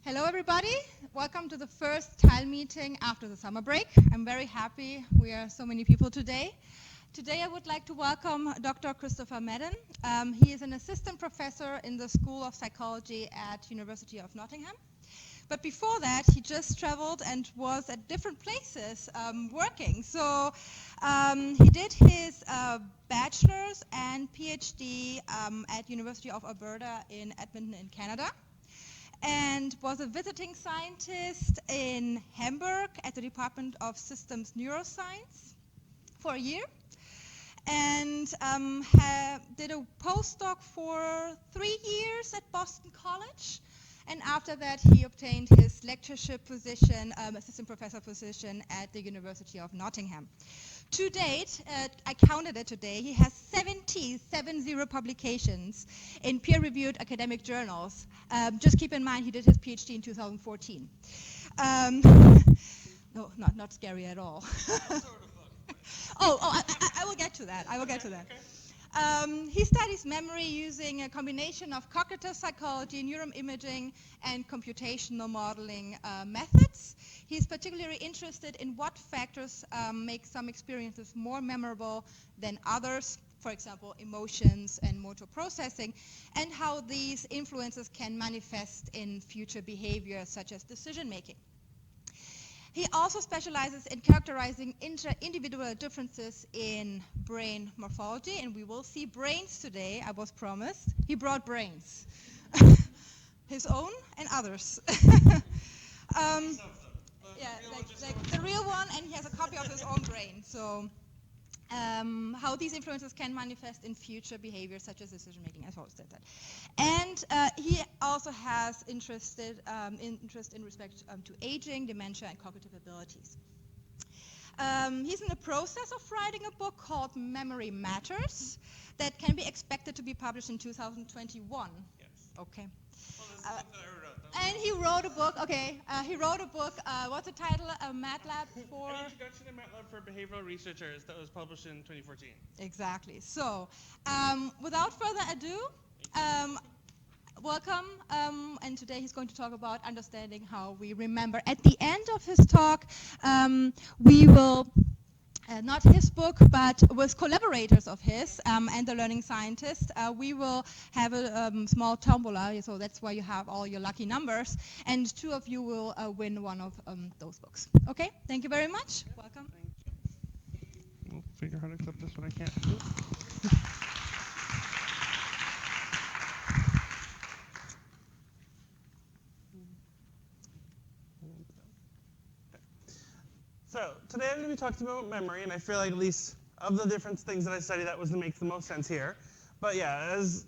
Hello, everybody. Welcome to the first TILE meeting after the summer break. I'm very happy we are so many people today. Today, I would like to welcome Dr. Christopher Madan. He is an assistant professor in the School of Psychology at University of Nottingham. But before that, he just traveled and was at different places working. So he did his bachelor's and PhD at University of Alberta in Edmonton in Canada, and was a visiting scientist in Hamburg at the Department of Systems Neuroscience for a year, and did a postdoc for 3 years at Boston College. And after that, he obtained his lectureship position, assistant professor position at the University of Nottingham. To date, I counted it today, he has 70 publications in peer-reviewed academic journals. Just keep in mind, he did his PhD in 2014. No, not scary at all. I will get to that. Okay. He studies memory using a combination of cognitive psychology, neuroimaging, and computational modeling methods. He's particularly interested in what factors make some experiences more memorable than others, for example, emotions and motor processing, and how these influences can manifest in future behavior, such as decision-making. He also specializes in characterizing individual differences in brain morphology, and we will see brains today, I was promised. He brought brains, his own and others. Like the real one, and he has a copy of his own brain. So how these influences can manifest in future behaviors such as decision-making, as well as that. And he also has interest in respect to aging, dementia, and cognitive abilities. He's in the process of writing a book called Memory Matters that can be expected to be published in 2021. Yes. Okay. Well, this is something I wrote. And he wrote a book, what's the title? MATLAB for? An Introduction to MATLAB for Behavioral Researchers that was published in 2014. Exactly. So, without further ado, welcome. And today he's going to talk about understanding how we remember. At the end of his talk, we will, not his book, but with collaborators of his and the learning scientist, we will have a small tombola, so that's why you have all your lucky numbers, and 2 of you will win one of those books. Okay, thank you very much. Welcome. Thank you. We'll figure out how to clip this when I can't do it. So today I'm going to be talking about memory, and I feel like at least of the different things that I study, that was what makes the most sense here. But yeah, as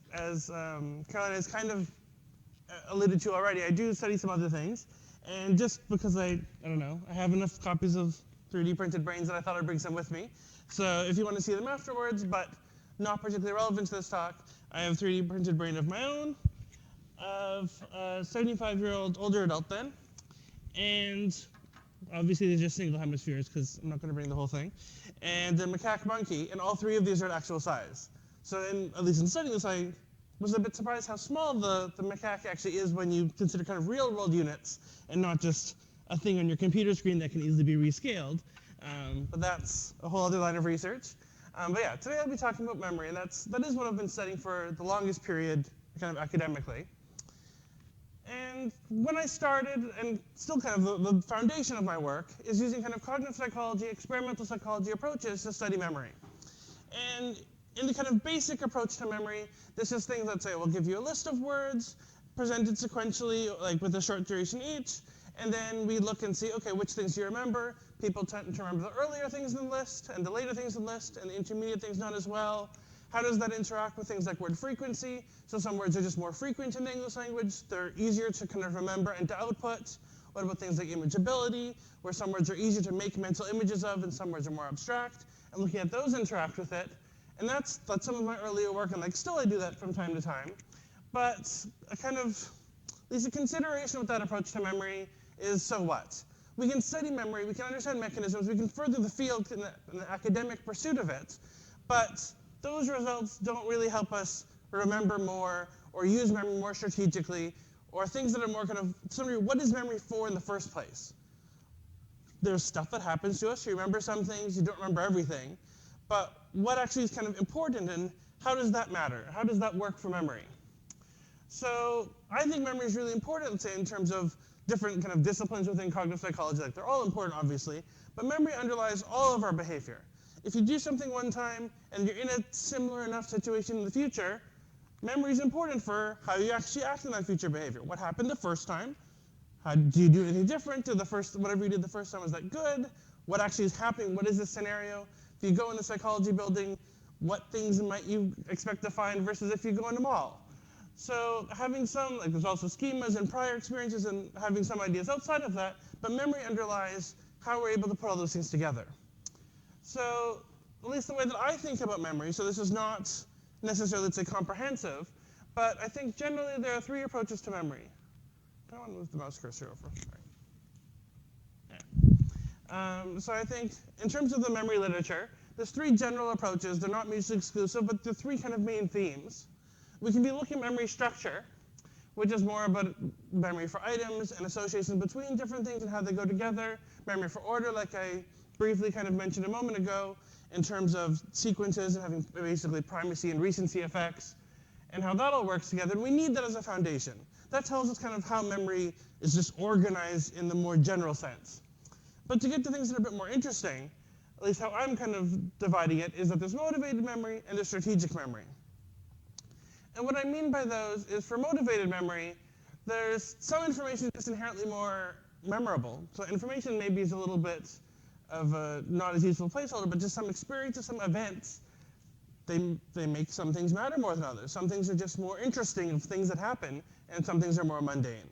Caroline has kind of alluded to already, I do study some other things. And just because I don't know, I have enough copies of 3D printed brains that I thought I'd bring some with me. So if you want to see them afterwards, but not particularly relevant to this talk, I have a 3D printed brain of my own, of a 75-year-old older adult then, and obviously they're just single hemispheres because I'm not going to bring the whole thing, and the macaque monkey, and all 3 of these are at actual size. So at least in studying this, I was a bit surprised how small the macaque actually is when you consider kind of real-world units and not just a thing on your computer screen that can easily be rescaled. But that's a whole other line of research. But yeah, today I'll be talking about memory, and that is what I've been studying for the longest period kind of academically. And when I started, and still kind of the foundation of my work, is using kind of cognitive psychology, experimental psychology approaches to study memory. And in the kind of basic approach to memory, this is things that say, we'll give you a list of words, presented sequentially, like with a short duration each, and then we look and see, okay, which things do you remember? People tend to remember the earlier things in the list, and the later things in the list, and the intermediate things not as well. How does that interact with things like word frequency? So some words are just more frequent in the English language. They're easier to kind of remember and to output. What about things like imageability, where some words are easier to make mental images of and some words are more abstract? And looking at those interact with it. And that's some of my earlier work, and still I do that from time to time. But a kind of, at least a consideration with that approach to memory is, so what? We can study memory, we can understand mechanisms, we can further the field in the academic pursuit of it, but those results don't really help us remember more or use memory more strategically or things that are more kind of, what is memory for in the first place? There's stuff that happens to us. You remember some things, you don't remember everything. But what actually is kind of important, and how does that matter? How does that work for memory? So I think memory is really important, let's say, in terms of different kind of disciplines within cognitive psychology. Like, they're all important, obviously, but memory underlies all of our behavior. If you do something one time and you're in a similar enough situation in the future, memory is important for how you actually act in that future behavior. What happened the first time? How, do you do anything different? Whatever you did the first time, was that good? What actually is happening? What is this scenario? If you go in the psychology building, what things might you expect to find versus if you go in the mall? So having some, like, there's also schemas and prior experiences and having some ideas outside of that, but memory underlies how we're able to put all those things together. So at least the way that I think about memory, so this is not necessarily, let's say, comprehensive, but I think generally there are 3 approaches to memory. I want to move the mouse cursor over. Sorry. Yeah. So I think in terms of the memory literature, there's 3 general approaches. They're not mutually exclusive, but the 3 kind of main themes. We can be looking at memory structure, which is more about memory for items and associations between different things and how they go together. Memory for order, like I briefly kind of mentioned a moment ago, in terms of sequences and having basically primacy and recency effects, and how that all works together. And we need that as a foundation. That tells us kind of how memory is just organized in the more general sense. But to get to things that are a bit more interesting, at least how I'm kind of dividing it, is that there's motivated memory and there's strategic memory. And what I mean by those is, for motivated memory, there's some information that's inherently more memorable. So information maybe is a little bit of a not as useful placeholder, but just some experiences, some events, they make some things matter more than others. Some things are just more interesting of things that happen, and some things are more mundane.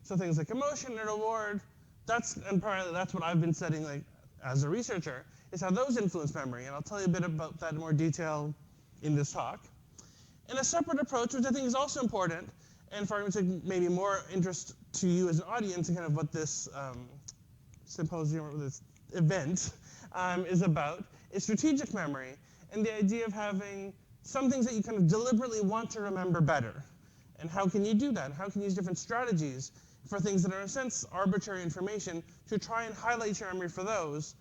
So things like emotion and reward, and partly that's what I've been studying, like, as a researcher, is how those influence memory. And I'll tell you a bit about that in more detail in this talk. And a separate approach, which I think is also important, and for argument's sake, maybe more interest to you as an audience, and kind of what this symposium or this event is about, is strategic memory, and the idea of having some things that you kind of deliberately want to remember better. And how can you do that? How can you use different strategies for things that are, in a sense, arbitrary information to try and highlight your memory for those,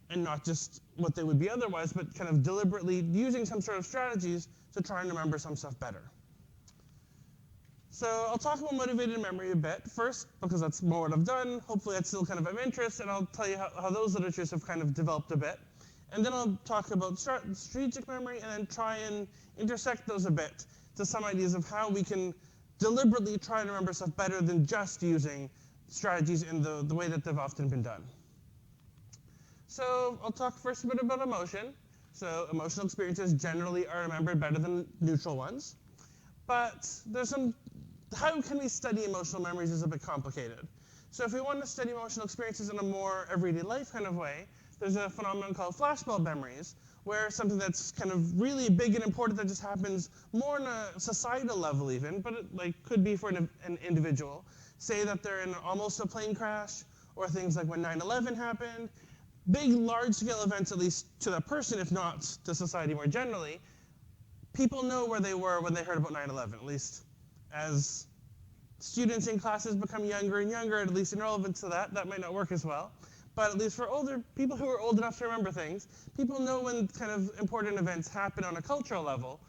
and not just what they would be otherwise, but kind of deliberately using some sort of strategies to try and remember some stuff better. So I'll talk about motivated memory a bit first, because that's more what I've done. Hopefully that's still kind of interest, and I'll tell you how those literatures have kind of developed a bit. And then I'll talk about strategic memory, and then try and intersect those a bit to some ideas of how we can deliberately try and remember stuff better than just using strategies in the way that they've often been done. So I'll talk first a bit about emotion. So emotional experiences generally are remembered better than neutral ones. But how can we study emotional memories is a bit complicated. So if we want to study emotional experiences in a more everyday life kind of way, there's a phenomenon called flashbulb memories, where something that's kind of really big and important that just happens more on a societal level even, but it could be for an individual. Say that they're in almost a plane crash, or things like when 9/11 happened. Big, large-scale events, at least to that person, if not to society more generally. People know where they were when they heard about 9/11, at least as students in classes become younger and younger, at least in relevance to that. That might not work as well. But at least for older people who are old enough to remember things, people know when kind of important events happen on a cultural level.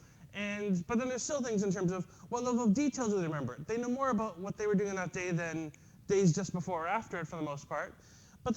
But then there's still things in terms of what level of detail do they remember. They know more about what they were doing on that day than days just before or after it, for the most part. But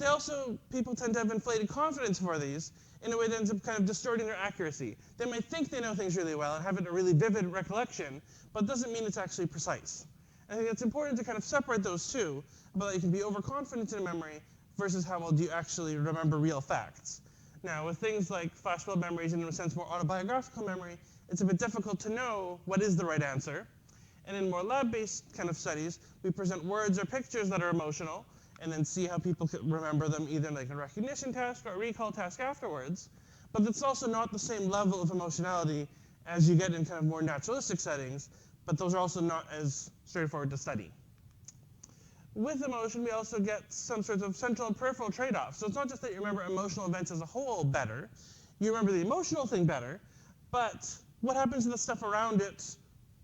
people tend to have inflated confidence for these in a way that ends up kind of distorting their accuracy. They might think they know things really well and have a really vivid recollection, but it doesn't mean it's actually precise. And I think it's important to kind of separate those two, about that you can be overconfident in a memory versus how well do you actually remember real facts. Now, with things like flashbulb memories and, in a sense, more autobiographical memory, it's a bit difficult to know what is the right answer. And in more lab-based kind of studies, we present words or pictures that are emotional, and then see how people could remember them, either like a recognition task or a recall task afterwards. But it's also not the same level of emotionality as you get in kind of more naturalistic settings, but those are also not as straightforward to study. With emotion, we also get some sorts of central and peripheral trade-offs. So it's not just that you remember emotional events as a whole better, you remember the emotional thing better, but what happens to the stuff around it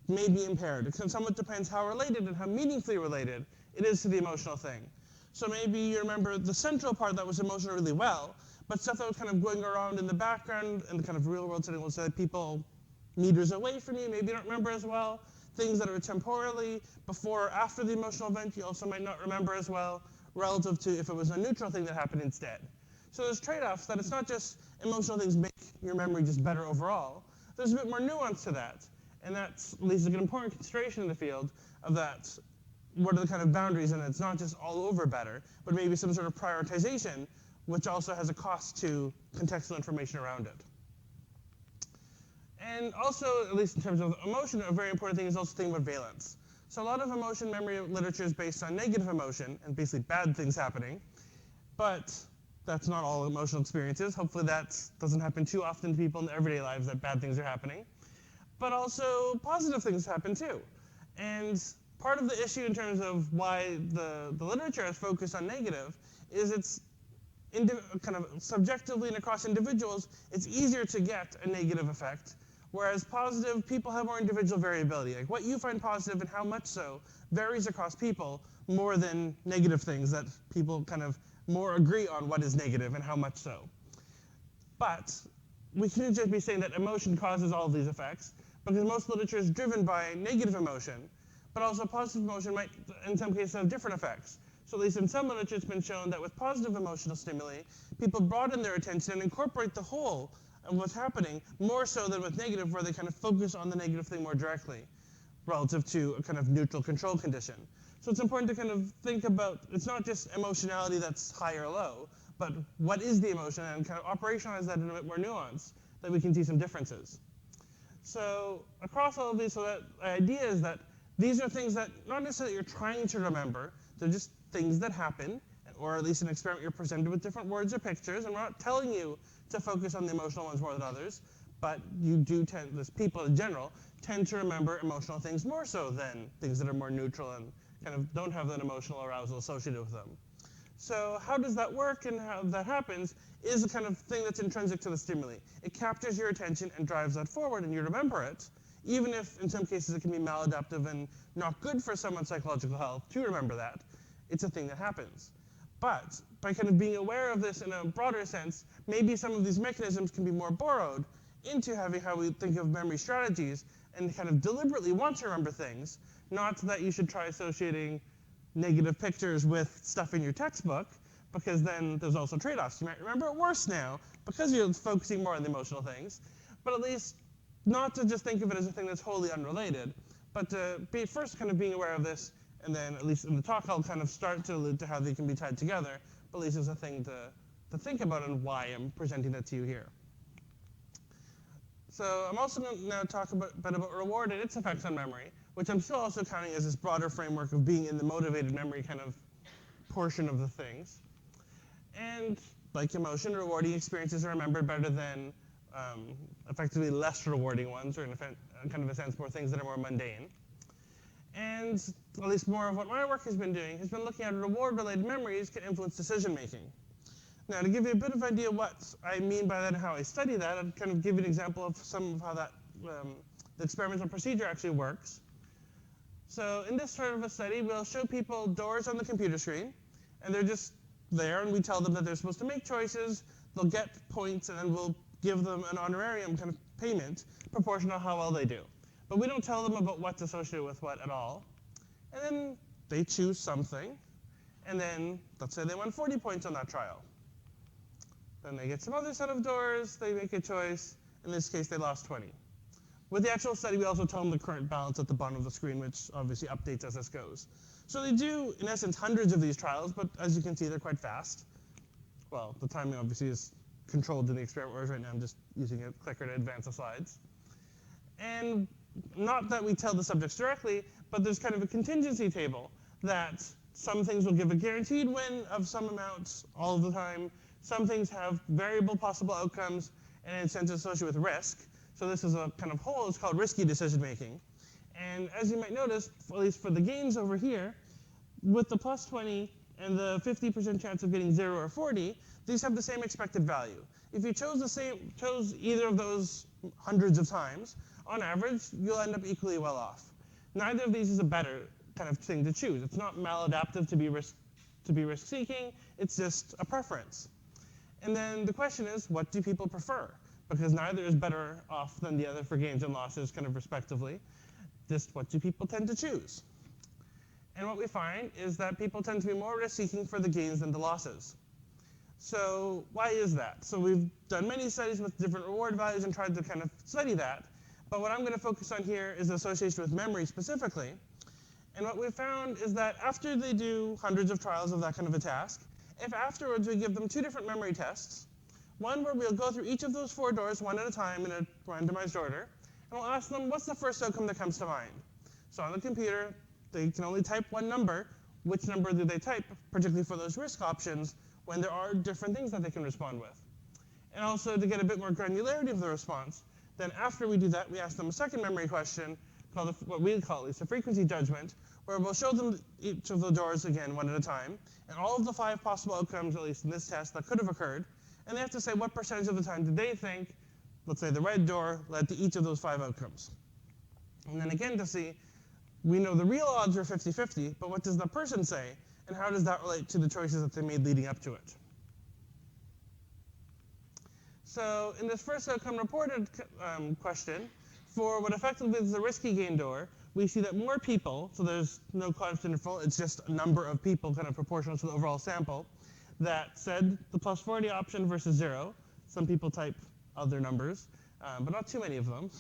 may be impaired. It somewhat depends how related and how meaningfully related it is to the emotional thing. So maybe you remember the central part that was emotional really well, but stuff that was kind of going around in the background in the kind of real world setting, let's say people meters away from you, maybe you don't remember as well. Things that are temporally before or after the emotional event, you also might not remember as well, relative to if it was a neutral thing that happened instead. So there's trade-offs that it's not just emotional things make your memory just better overall. There's a bit more nuance to that. And that's at least an important consideration in the field of that. What are the kind of boundaries? And it's not just all over better, but maybe some sort of prioritization, which also has a cost to contextual information around it. And also, at least in terms of emotion, a very important thing is also thinking about valence. So a lot of emotion memory literature is based on negative emotion and basically bad things happening. But that's not all emotional experiences. Hopefully that doesn't happen too often to people in their everyday lives that bad things are happening. But also positive things happen too. And part of the issue in terms of why the literature is focused on negative is it's kind of subjectively and across individuals, it's easier to get a negative effect. Whereas positive, people have more individual variability. Like what you find positive and how much so varies across people more than negative things that people kind of more agree on what is negative and how much so. But we shouldn't just be saying that emotion causes all of these effects, because most literature is driven by negative emotion, but also positive emotion might, in some cases, have different effects. So at least in some literature, it's been shown that with positive emotional stimuli, people broaden their attention and incorporate the whole of what's happening, more so than with negative, where they kind of focus on the negative thing more directly, relative to a kind of neutral control condition. So it's important to kind of think about, it's not just emotionality that's high or low, but what is the emotion, and kind of operationalize that in a bit more nuance, that we can see some differences. So across all of these, so that idea is that these are things that not necessarily you're trying to remember, they're just things that happen, or at least in an experiment you're presented with different words or pictures, and we're not telling you to focus on the emotional ones more than others, but you do tend, as people in general, tend to remember emotional things more so than things that are more neutral and kind of don't have that emotional arousal associated with them. So how does that work, and how that happens is the kind of thing that's intrinsic to the stimuli. It captures your attention and drives that forward, and you remember it, even if in some cases it can be maladaptive and not good for someone's psychological health to remember that. It's a thing that happens. But by kind of being aware of this in a broader sense, maybe some of these mechanisms can be more borrowed into having how we think of memory strategies and kind of deliberately want to remember things, not that you should try associating negative pictures with stuff in your textbook, because then there's also trade-offs. You might remember it worse now because you're focusing more on the emotional things, but at least not to just think of it as a thing that's wholly unrelated, but to be first kind of being aware of this, and then at least in the talk I'll kind of start to allude to how they can be tied together, but at least as a thing to think about and why I'm presenting that to you here. So I'm also going to now talk a bit about reward and its effects on memory, which I'm still also counting as this broader framework of being in the motivated memory kind of portion of the things. And like emotion, rewarding experiences are remembered better than effectively less rewarding ones, or in a kind of a sense, more things that are more mundane. And at least more of what my work has been doing has been looking at reward-related memories can influence decision-making. Now, to give you a bit of idea what I mean by that and how I study that, I'd kind of give you an example of some of how that the experimental procedure actually works. So in this sort of a study, we'll show people doors on the computer screen, and they're just there, and we tell them that they're supposed to make choices, they'll get points, and then we'll give them an honorarium kind of payment proportional to how well they do. But we don't tell them about what's associated with what at all. And then they choose something, and then let's say they won 40 points on that trial. Then they get some other set of doors, they make a choice. In this case, they lost 20. With the actual study, we also tell them the current balance at the bottom of the screen, which obviously updates as this goes. So they do, in essence, hundreds of these trials, but as you can see, they're quite fast. Well, the timing obviously is controlled in the experiment, whereas right now I'm just using a clicker to advance the slides. And not that we tell the subjects directly, but there's kind of a contingency table that some things will give a guaranteed win of some amount all of the time. Some things have variable possible outcomes and incentives associated with risk. So this is a kind of whole, it's called risky decision making. And as you might notice, at least for the gains over here, with the plus 20 and the 50% chance of getting 0 or 40, these have the same expected value. If you chose either of those hundreds of times, on average, you'll end up equally well off. Neither of these is a better kind of thing to choose. It's not maladaptive to be risk-seeking, it's just a preference. And then the question is, what do people prefer? Because neither is better off than the other for gains and losses, kind of respectively. Just what do people tend to choose? And what we find is that people tend to be more risk-seeking for the gains than the losses. So why is that? So we've done many studies with different reward values and tried to kind of study that. But what I'm going to focus on here is the association with memory specifically. And what we found is that after they do hundreds of trials of that kind of a task, if afterwards we give them 2 different memory tests, one where we'll go through each of those 4 doors one at a time in a randomized order, and we'll ask them, what's the first outcome that comes to mind? So on the computer, they can only type one number. Which number do they type, particularly for those risk options, when there are different things that they can respond with? And also, to get a bit more granularity of the response, then after we do that, we ask them a second memory question, called what we call at least a frequency judgment, where we'll show them each of the doors again one at a time, and all of the 5 possible outcomes, at least in this test, that could have occurred, and they have to say what percentage of the time did they think, let's say the red door, led to each of those 5 outcomes. And then again to see, we know the real odds are 50-50, but what does the person say, and how does that relate to the choices that they made leading up to it? So in this first outcome reported question, for what effectively is a risky gain door, we see that more people, so there's no confidence interval, it's just a number of people kind of proportional to the overall sample, that said the plus 40 option versus 0. Some people type other numbers, but not too many of them.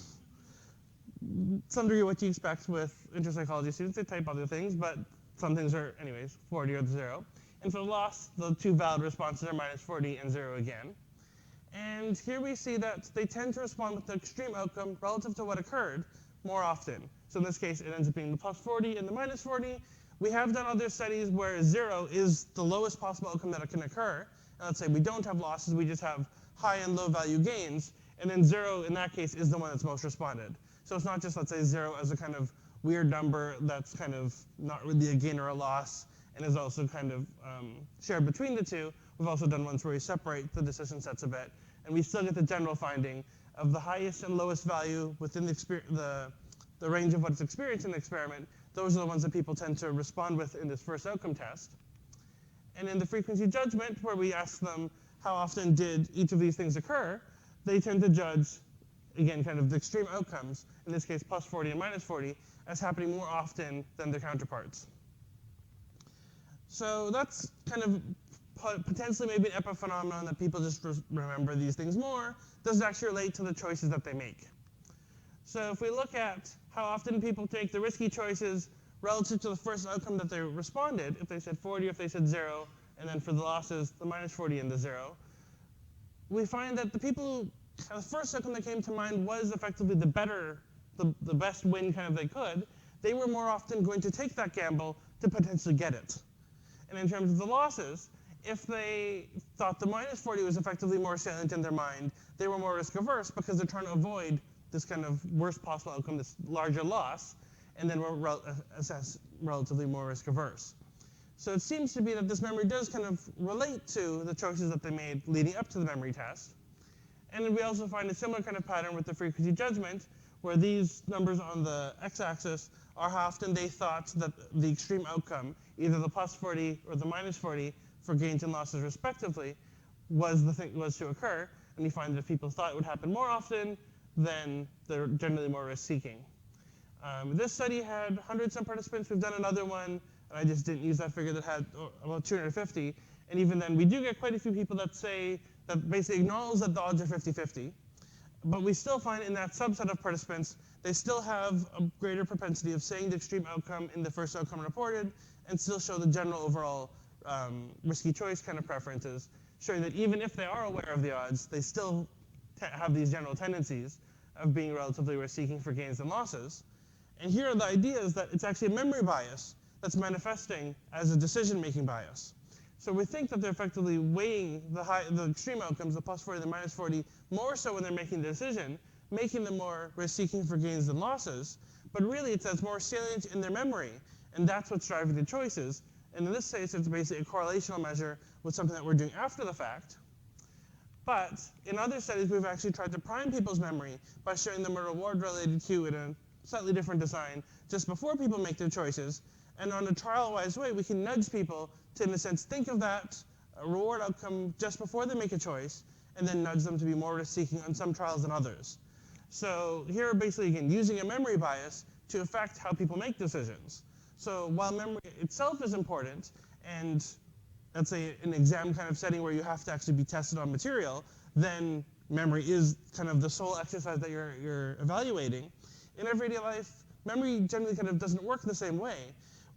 Some degree what you expect with interpsychology students, they type other things, but some things are, anyways, 40 or 0. And for the loss, the 2 valid responses are minus 40 and 0 again. And here we see that they tend to respond with the extreme outcome relative to what occurred more often. So in this case, it ends up being the plus 40 and the minus 40. We have done other studies where 0 is the lowest possible outcome that can occur. And let's say we don't have losses, we just have high and low value gains. And then 0, in that case, is the one that's most responded. So it's not just, let's say, 0 as a kind of weird number that's kind of not really a gain or a loss, and is also kind of shared between the two. We've also done ones where we separate the decision sets a bit, and we still get the general finding of the highest and lowest value within the range of what's experienced in the experiment. Those are the ones that people tend to respond with in this first outcome test. And in the frequency judgment, where we ask them how often did each of these things occur, they tend to judge, again, kind of the extreme outcomes, in this case plus 40 and minus 40, as happening more often than their counterparts. So that's kind of potentially maybe an epiphenomenon that people just remember these things more. Does it actually relate to the choices that they make? So if we look at how often people take the risky choices relative to the first outcome that they responded, if they said 40, if they said 0, and then for the losses, the minus 40 and the 0, we find that the people, the first outcome that came to mind was effectively the best win kind of they could. They were more often going to take that gamble to potentially get it. And in terms of the losses, if they thought the minus 40 was effectively more salient in their mind, they were more risk averse because they're trying to avoid this kind of worst possible outcome, this larger loss, and then were relatively more risk averse. So it seems to be that this memory does kind of relate to the choices that they made leading up to the memory test. And then we also find a similar kind of pattern with the frequency judgment, where these numbers on the x-axis are how often they thought that the extreme outcome, either the plus 40 or the minus 40 for gains and losses respectively, was to occur. And we find that if people thought it would happen more often, then they're generally more risk-seeking. This study had hundreds of participants. We've done another one, and I just didn't use that figure, that had about 250. And even then, we do get quite a few people that say, that basically acknowledge that the odds are 50-50. But we still find in that subset of participants, they still have a greater propensity of saying the extreme outcome in the first outcome reported, and still show the general overall risky choice kind of preferences, showing that even if they are aware of the odds, they still have these general tendencies of being relatively risk-seeking for gains and losses. And here are the ideas that it's actually a memory bias that's manifesting as a decision-making bias. So we think that they're effectively weighing the extreme outcomes, the plus 40, the minus 40, more so when they're making the decision, making them more risk-seeking for gains and losses. But really, it's as more salient in their memory, and that's what's driving the choices. And in this case, it's basically a correlational measure with something that we're doing after the fact. But in other studies, we've actually tried to prime people's memory by showing them a reward-related cue in a slightly different design just before people make their choices. And on a trial-wise way, we can nudge people to, in a sense, think of that reward outcome just before they make a choice, and then nudge them to be more risk-seeking on some trials than others. So here, basically, again, using a memory bias to affect how people make decisions. So while memory itself is important, and let's say an exam kind of setting where you have to actually be tested on material, then memory is kind of the sole exercise that you're evaluating. In everyday life, memory generally kind of doesn't work the same way.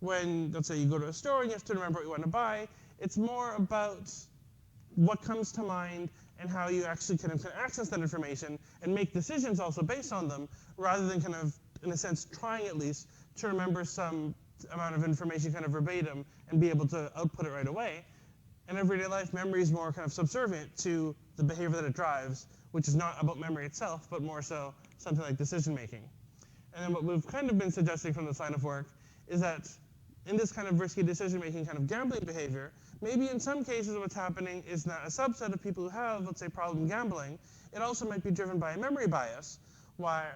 When, let's say, you go to a store and you have to remember what you want to buy, it's more about what comes to mind and how you actually kind of can access that information and make decisions also based on them, rather than kind of, in a sense, trying at least to remember some amount of information kind of verbatim and be able to output it right away. In everyday life, memory is more kind of subservient to the behavior that it drives, which is not about memory itself, but more so something like decision making. And then what we've kind of been suggesting from this line of work is that in this kind of risky decision making kind of gambling behavior, maybe in some cases what's happening is not a subset of people who have, let's say, problem gambling. It also might be driven by a memory bias, why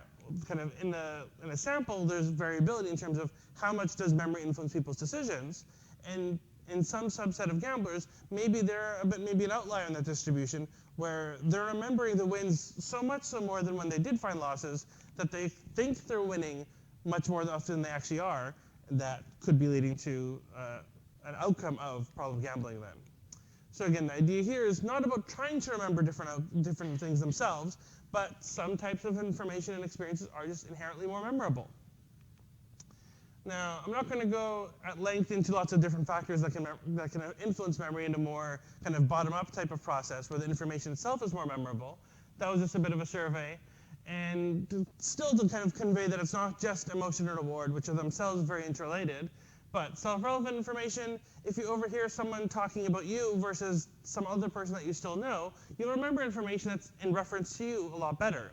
kind of in a sample there's variability in terms of how much does memory influence people's decisions. And in some subset of gamblers, maybe they're maybe an outlier in that distribution, where they're remembering the wins so much so more than when they did find losses, that they think they're winning much more often than they actually are. That could be leading to an outcome of problem gambling then. So again, the idea here is not about trying to remember different things themselves, but some types of information and experiences are just inherently more memorable. Now, I'm not going to go at length into lots of different factors that can influence memory in a more kind of bottom-up type of process where the information itself is more memorable. That was just a bit of a survey. And still to kind of convey that it's not just emotion and reward, which are themselves very interrelated, but self-relevant information, if you overhear someone talking about you versus some other person that you still know, you'll remember information that's in reference to you a lot better.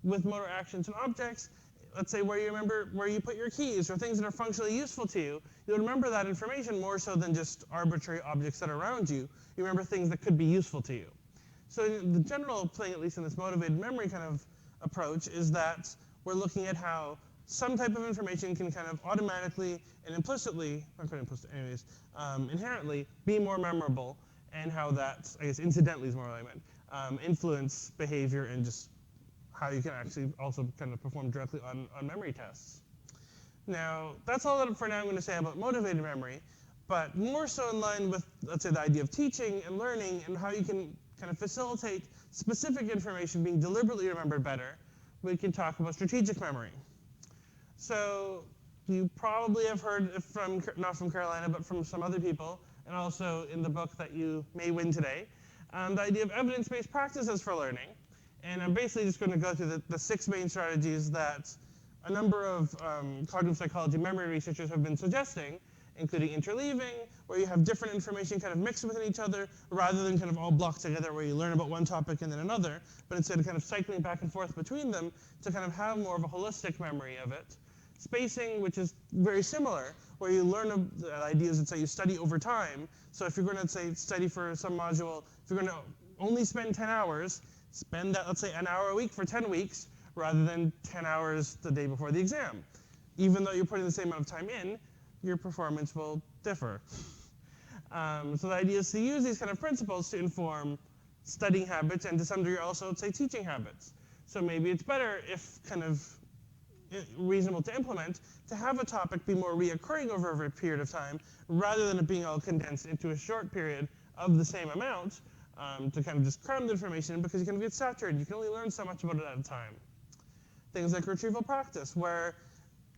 With motor actions and objects, let's say where you remember where you put your keys or things that are functionally useful to you, you'll remember that information more so than just arbitrary objects that are around you. You remember things that could be useful to you. So the general thing, at least in this motivated memory kind of approach, is that we're looking at how some type of information can kind of automatically and implicitly, not quite implicit anyways, inherently be more memorable, and how that, I guess incidentally is more what I meant, influence behavior and just how you can actually also kind of perform directly on memory tests. Now, that's all that for now I'm going to say about motivated memory, but more so in line with, let's say, the idea of teaching and learning and how you can kind of facilitate specific information being deliberately remembered better, we can talk about strategic memory. So you probably have heard from, not from Carolina, but from some other people, and also in the book that you may win today, the idea of evidence-based practices for learning. And I'm basically just going to go through the 6 main strategies that a number of cognitive psychology memory researchers have been suggesting, including interleaving, where you have different information kind of mixed within each other, rather than kind of all blocked together where you learn about one topic and then another, but instead of kind of cycling back and forth between them to kind of have more of a holistic memory of it. Spacing, which is very similar, where you learn the ideas that say you study over time. So if you're going to, say, study for some module, if you're going to only spend 10 hours, spend that, let's say, an hour a week for 10 weeks, rather than 10 hours the day before the exam. Even though you're putting the same amount of time in, your performance will differ. So the idea is to use these kind of principles to inform studying habits and to some degree also, say, teaching habits. So maybe it's better, if kind of reasonable to implement, to have a topic be more reoccurring over a period of time, rather than it being all condensed into a short period of the same amount, to kind of just cram the information in, because you can get saturated. You can only learn so much about it at a time. Things like retrieval practice, where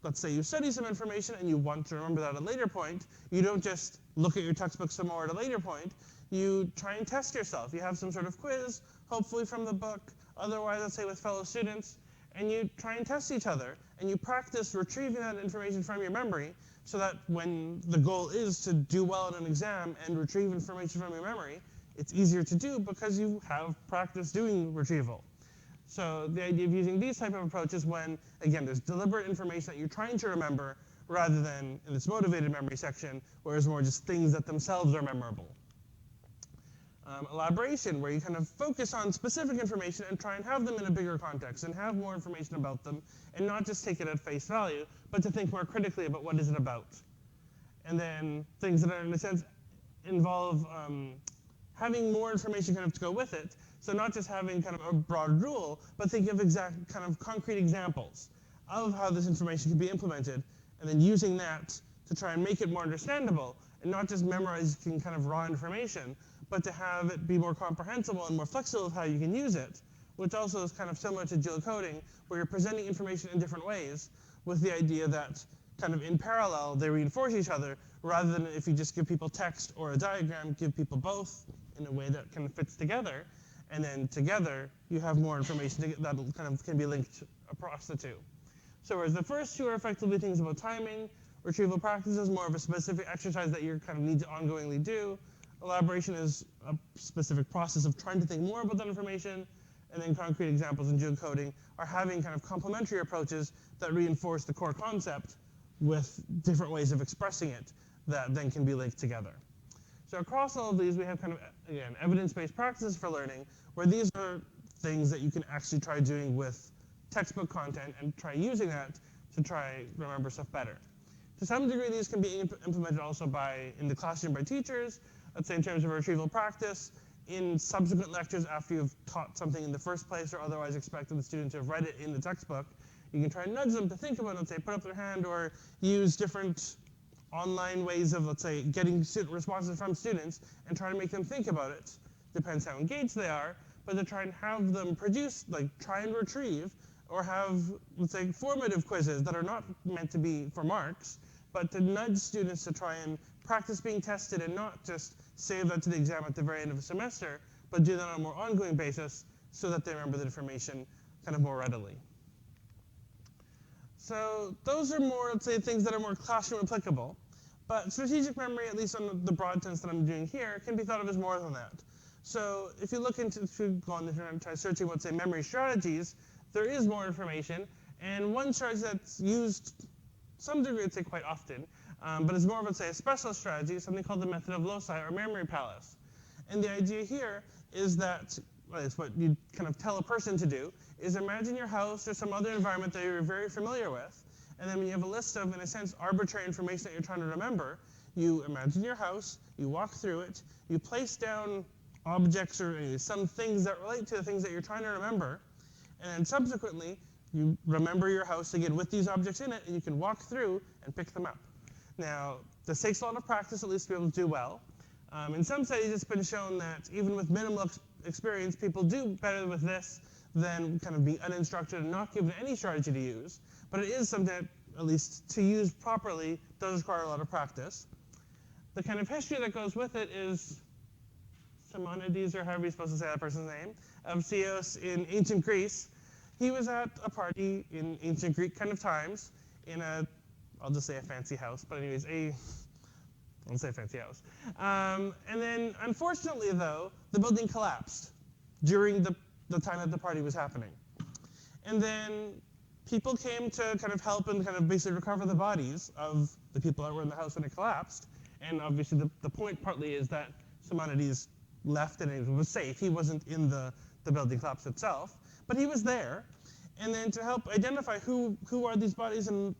let's say you study some information and you want to remember that at a later point. You don't just look at your textbook some more at a later point. You try and test yourself. You have some sort of quiz, hopefully from the book, otherwise, let's say, with fellow students, and you try and test each other. And you practice retrieving that information from your memory, so that when the goal is to do well in an exam and retrieve information from your memory, it's easier to do because you have practice doing retrieval. So the idea of using these type of approaches when, again, there's deliberate information that you're trying to remember, rather than in this motivated memory section, where it's more just things that themselves are memorable. elaboration, where you kind of focus on specific information and try and have them in a bigger context and have more information about them, and not just take it at face value, but to think more critically about what is it about. And then things that are, in a sense, involve having more information kind of to go with it. So not just having kind of a broad rule, but think of exact kind of concrete examples of how this information can be implemented, and then using that to try and make it more understandable, and not just memorizing kind of raw information, but to have it be more comprehensible and more flexible of how you can use it, which also is kind of similar to dual coding, where you're presenting information in different ways with the idea that kind of in parallel they reinforce each other, rather than if you just give people text or a diagram, give people both in a way that kind of fits together, and then together you have more information that kind of can be linked across the two. So whereas the first two are effectively things about timing, retrieval practice is more of a specific exercise that you kind of need to ongoingly do. Elaboration is a specific process of trying to think more about that information, and then concrete examples in dual coding are having kind of complementary approaches that reinforce the core concept with different ways of expressing it that then can be linked together. So across all of these, we have kind of, again, evidence-based practices for learning, where these are things that you can actually try doing with textbook content and try using that to try remember stuff better. To some degree, these can be implemented also in the classroom by teachers, let's say in terms of retrieval practice, in subsequent lectures after you've taught something in the first place or otherwise expected the student to have read it in the textbook. You can try and nudge them to think about it, let's say put up their hand or use different online ways of, let's say, getting student responses from students and try to make them think about it. Depends how engaged they are, but to try and have them produce, like try and retrieve, or have, let's say, formative quizzes that are not meant to be for marks, but to nudge students to try and practice being tested and not just save that to the exam at the very end of the semester, but do that on a more ongoing basis so that they remember the information kind of more readily. So those are more, let's say, things that are more classroom applicable. But strategic memory, at least on the broad sense that I'm doing here, can be thought of as more than that. So if you look into, if you go on the internet and try searching, let's say, memory strategies, there is more information. And one strategy that's used some degree, I'd say quite often, but it's more of, let's say, a special strategy, is something called the method of loci, or memory palace. And the idea here is that, well, it's what you kind of tell a person to do, is imagine your house or some other environment that you're very familiar with, and then when you have a list of, in a sense, arbitrary information that you're trying to remember, you imagine your house, you walk through it, you place down objects or some things that relate to the things that you're trying to remember, and then subsequently, you remember your house again with these objects in it, and you can walk through and pick them up. Now, this takes a lot of practice, at least to be able to do well. In some studies, it's been shown that even with minimal experience, people do better with this than kind of be uninstructed and not given any strategy to use. But it is something that, at least to use properly, does require a lot of practice. The kind of history that goes with it is Simonides, or however you're supposed to say that person's name, of Chios in ancient Greece. He was at a party in ancient Greek kind of times in a, I'll just say a fancy house, but anyways, I'll say fancy house. And then, unfortunately though, the building collapsed during the time that the party was happening. And then people came to kind of help and kind of basically recover the bodies of the people that were in the house when it collapsed. And obviously the point partly is that Simonides left and it was safe. He wasn't in the building collapse itself, but he was there. And then to help identify who are these bodies and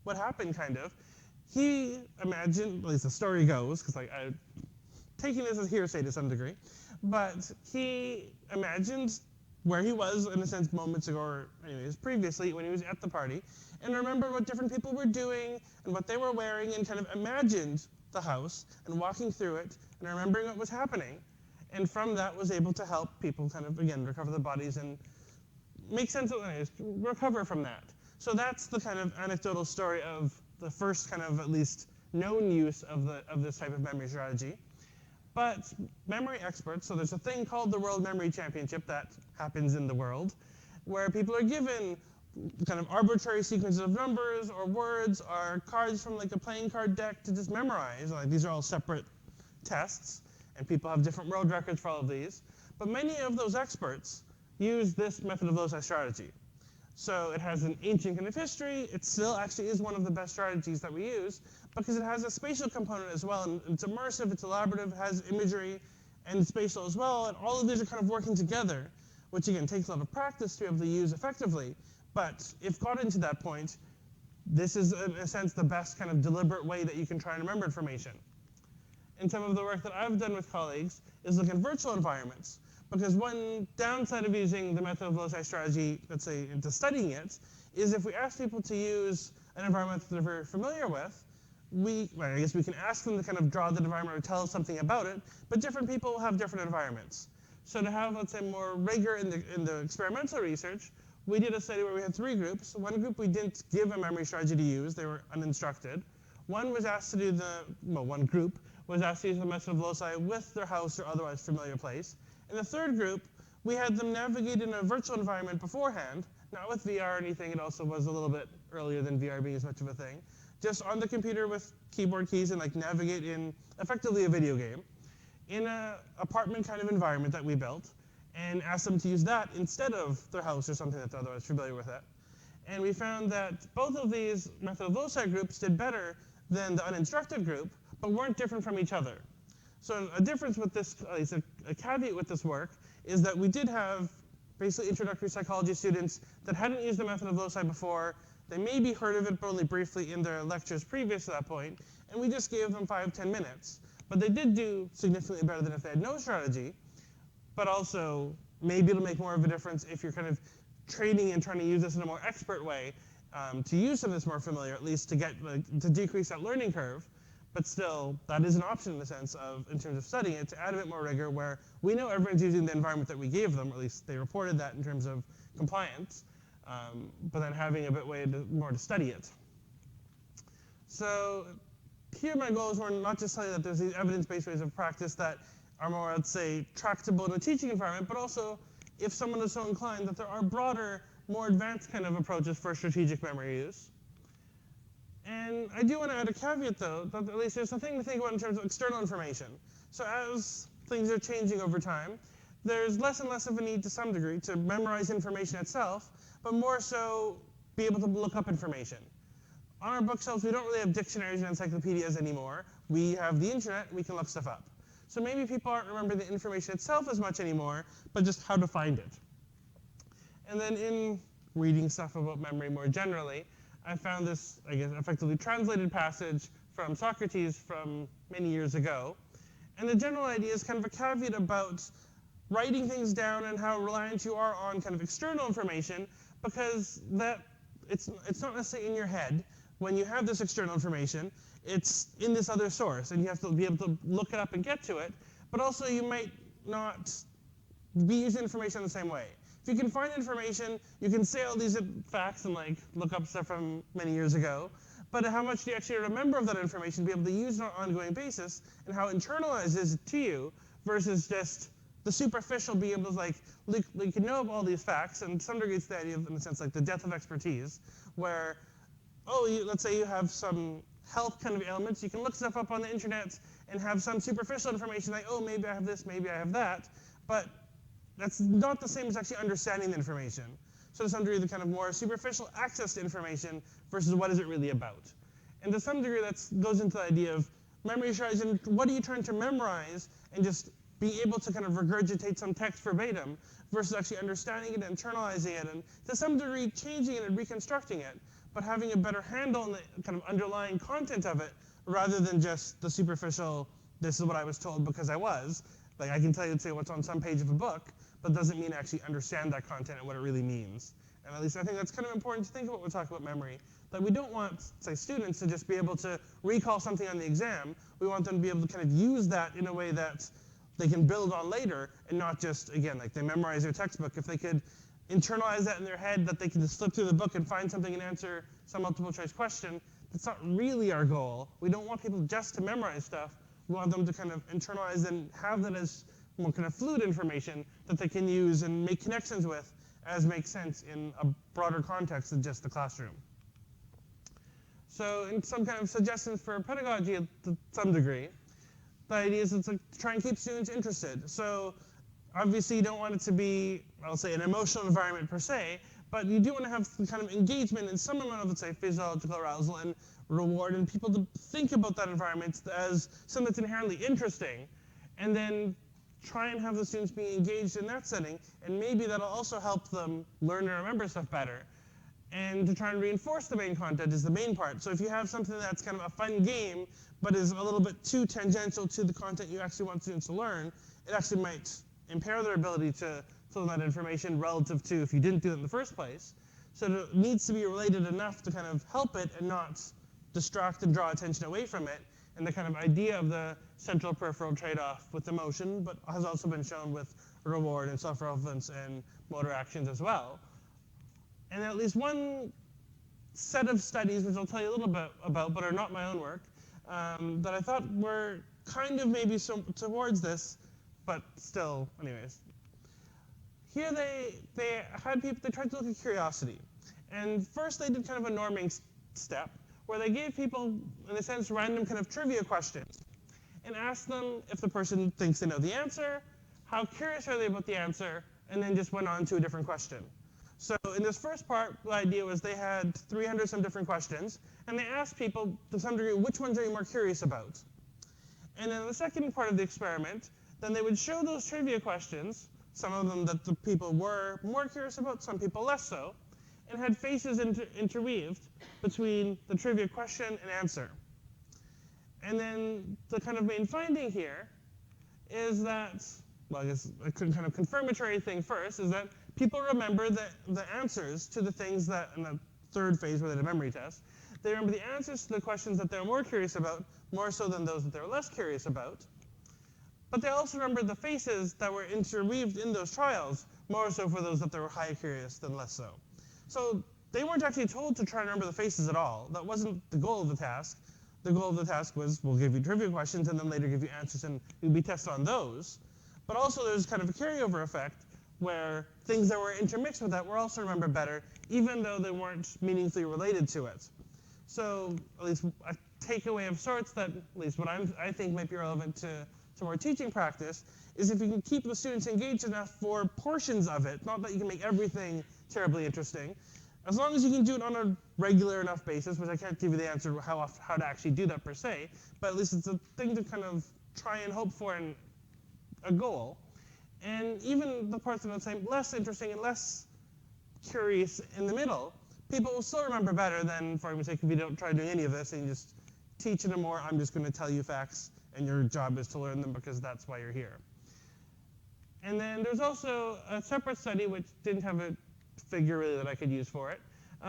what happened, kind of, he imagined, at least the story goes, because I'm taking this as hearsay to some degree, but he imagined where he was, in a sense, moments ago, or anyways, previously, when he was at the party, and remembered what different people were doing and what they were wearing, and kind of imagined the house and walking through it and remembering what was happening. And from that was able to help people kind of, again, recover the bodies and make sense of it, recover from that. So that's the kind of anecdotal story of the first kind of, at least, known use of this type of memory strategy. But memory experts, so there's a thing called the World Memory Championship that happens in the world, where people are given kind of arbitrary sequences of numbers or words or cards from like a playing card deck to just memorize. Like, these are all separate tests, and people have different world records for all of these. But many of those experts use this method of loci strategy. So it has an ancient kind of history. It still actually is one of the best strategies that we use because it has a spatial component as well. And it's immersive, it's elaborative, it has imagery, and spatial as well, and all of these are kind of working together, which again takes a lot of practice to be able to use effectively. But if gotten to that point, this is in a sense the best kind of deliberate way that you can try and remember information. And some of the work that I've done with colleagues is look at virtual environments. Because one downside of using the method of loci strategy, let's say, into studying it, is if we ask people to use an environment that they're very familiar with, I guess we can ask them to kind of draw the environment or tell us something about it, but different people have different environments. So to have, let's say, more rigor in the experimental research, we did a study where we had 3 groups. One group we didn't give a memory strategy to use. They were uninstructed. One was asked to do one group was asked to use the method of loci with their house or otherwise familiar place. In the 3rd group, we had them navigate in a virtual environment beforehand, not with VR or anything. It also was a little bit earlier than VR being as much of a thing. Just on the computer with keyboard keys and navigate in effectively a video game in an apartment kind of environment that we built, and asked them to use that instead of their house or something that they're otherwise familiar with it. And we found that both of these method of loci groups did better than the uninstructed group, but weren't different from each other. So a difference with this, at least a caveat with this work, is that we did have basically introductory psychology students that hadn't used the method of loci before. They maybe heard of it, but only briefly in their lectures previous to that point, and we just gave them 5-10 minutes. But they did do significantly better than if they had no strategy, but also maybe it'll make more of a difference if you're kind of training and trying to use this in a more expert way to use something that's more familiar, at least to get to decrease that learning curve. But still, that is an option in the sense of, in terms of studying it, to add a bit more rigor where we know everyone's using the environment that we gave them, or at least they reported that in terms of compliance, but then having a bit more to study it. So here my goal is more not just telling you that there's these evidence-based ways of practice that are more, let's say, tractable in a teaching environment, but also, if someone is so inclined, that there are broader, more advanced kind of approaches for strategic memory use. And I do want to add a caveat, though, that at least there's a thing to think about in terms of external information. So as things are changing over time, there's less and less of a need to some degree to memorize information itself, but more so be able to look up information. On our bookshelves, we don't really have dictionaries and encyclopedias anymore. We have the internet, and we can look stuff up. So maybe people aren't remembering the information itself as much anymore, but just how to find it. And then in reading stuff about memory more generally, I found this, I guess, effectively translated passage from Socrates from many years ago. And the general idea is kind of a caveat about writing things down and how reliant you are on kind of external information, because it's not necessarily in your head when you have this external information. It's in this other source, and you have to be able to look it up and get to it. But also, you might not be using information the same way. If you can find information, you can say all these facts and look up stuff from many years ago. But how much do you actually remember of that information, be able to use it on an ongoing basis, and how internalized is it to you versus just the superficial being able to you can know of all these facts, and to some degree it's the idea of, in a sense, the death of expertise, where, let's say you have some health kind of ailments, you can look stuff up on the internet and have some superficial information maybe I have this, maybe I have that, but that's not the same as actually understanding the information. So to some degree, the kind of more superficial access to information versus what is it really about. And to some degree, that goes into the idea of memory strategy, and what are you trying to memorize and just be able to kind of regurgitate some text verbatim versus actually understanding it, internalizing it, and to some degree changing it and reconstructing it, but having a better handle on the kind of underlying content of it rather than just the superficial, this is what I was told because I was. I can tell you, say, what's on some page of a book, but doesn't mean actually understand that content and what it really means. And at least I think that's kind of important to think about when we talk about memory, that we don't want, say, students to just be able to recall something on the exam. We want them to be able to kind of use that in a way that they can build on later, and not just, again, they memorize their textbook. If they could internalize that in their head, that they can just flip through the book and find something and answer some multiple choice question, that's not really our goal. We don't want people just to memorize stuff. We want them to kind of internalize and have that as more kind of fluid information that they can use and make connections with as makes sense in a broader context than just the classroom. So in some kind of suggestions for pedagogy to some degree, the idea is to try and keep students interested. So obviously you don't want it to be, I'll say, an emotional environment per se, but you do want to have some kind of engagement and some amount of, let's say, physiological arousal and reward, and people to think about that environment as something that's inherently interesting. And then try and have the students being engaged in that setting, and maybe that'll also help them learn and remember stuff better. And to try and reinforce the main content is the main part. So if you have something that's kind of a fun game, but is a little bit too tangential to the content you actually want students to learn, it actually might impair their ability to learn that information relative to if you didn't do it in the first place. So it needs to be related enough to kind of help it and not distract and draw attention away from it. And the kind of idea of the central peripheral trade-off with emotion, but has also been shown with reward and self-relevance and motor actions as well. And at least one set of studies, which I'll tell you a little bit about, but are not my own work, that I thought were kind of maybe towards this, but still, anyways. Here they had people, they tried to look at curiosity. And first they did kind of a norming step, where they gave people, in a sense, random kind of trivia questions, and asked them if the person thinks they know the answer, how curious are they about the answer, and then just went on to a different question. So in this first part, the idea was they had 300 some different questions, and they asked people, to some degree, which ones are you more curious about? And then in the second part of the experiment, then they would show those trivia questions, some of them that the people were more curious about, some people less so, and had faces interweaved between the trivia question and answer. And then the kind of main finding here is that, well, I guess a kind of confirmatory thing first, is that people remember the answers to the things that, in the third phase where they did a memory test, they remember the answers to the questions that they're more curious about, more so than those that they're less curious about. But they also remember the faces that were interweaved in those trials, more so for those that they were higher curious than less so. So they weren't actually told to try and remember the faces at all. That wasn't the goal of the task. The goal of the task was, we'll give you trivia questions and then later give you answers and you'll be tested on those. But also there's kind of a carryover effect where things that were intermixed with that were also remembered better, even though they weren't meaningfully related to it. So at least a takeaway of sorts that, at least what I think might be relevant to more teaching practice, is if you can keep the students engaged enough for portions of it, not that you can make everything terribly interesting, as long as you can do it on a regular enough basis, which I can't give you the answer how to actually do that per se, but at least it's a thing to kind of try and hope for and a goal. And even the parts that I'd say less interesting and less curious in the middle, people will still remember better than, for argument's sake, if you don't try doing any of this and you just teach it more, I'm just going to tell you facts, and your job is to learn them because that's why you're here. And then there's also a separate study, which didn't have a figure really that I could use for it,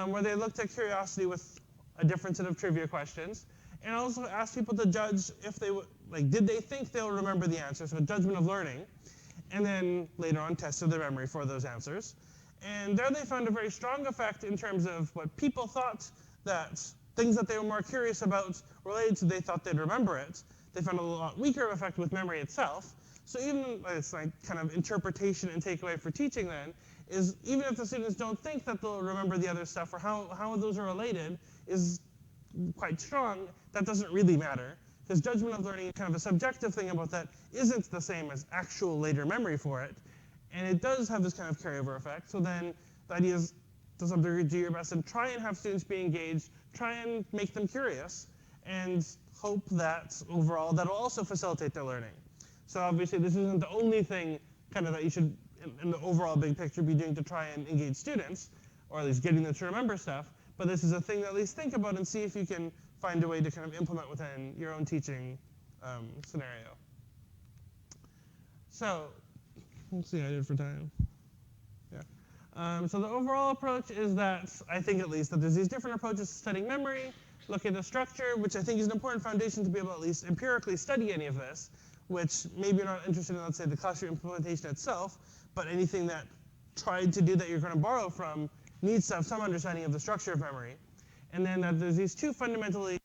where they looked at curiosity with a different set of trivia questions, and also asked people to judge if they did they think they'll remember the answers, so a judgment of learning, and then later on tested their memory for those answers. And there they found a very strong effect in terms of what people thought, that things that they were more curious about related to they thought they'd remember it. They found a lot weaker effect with memory itself. So even, it's like kind of interpretation and takeaway for teaching then, is even if the students don't think that they'll remember the other stuff or how those are related is quite strong, that doesn't really matter. Because judgment of learning, kind of a subjective thing about that, isn't the same as actual later memory for it. And it does have this kind of carryover effect. So then the idea is, to some degree, do your best and try and have students be engaged, try and make them curious, and hope that overall that'll also facilitate their learning. So obviously this isn't the only thing kind of that you should, in the overall big picture, be doing to try and engage students, or at least getting them to remember stuff. But this is a thing to at least think about and see if you can find a way to kind of implement within your own teaching scenario. So let's see, I did for time. Yeah. So the overall approach is that, I think at least, that there's these different approaches to studying memory, look at the structure, which I think is an important foundation to be able to at least empirically study any of this, which maybe you're not interested in, let's say, the classroom implementation itself, but anything that tried to do that you're going to borrow from needs to have some understanding of the structure of memory. And then there's these two fundamentally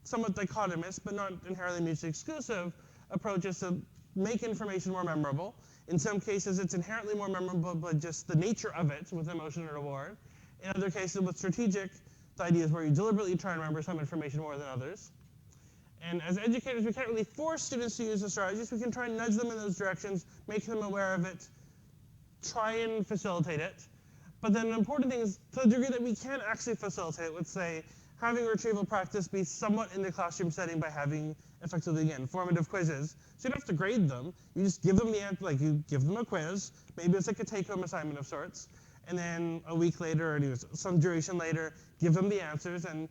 somewhat dichotomous, but not inherently mutually exclusive, approaches to make information more memorable. In some cases, it's inherently more memorable, but just the nature of it with emotion and reward. In other cases, with strategic, the idea is where you deliberately try and remember some information more than others. And as educators, we can't really force students to use the strategies. We can try and nudge them in those directions, make them aware of it, try and facilitate it. But then the important thing is, to the degree that we can actually facilitate it, let's say, having retrieval practice be somewhat in the classroom setting by having effectively, again, formative quizzes. So you don't have to grade them. You just give them the answer, like you give them a quiz. Maybe it's like a take-home assignment of sorts. And then a week later, or some duration later, give them the answers. And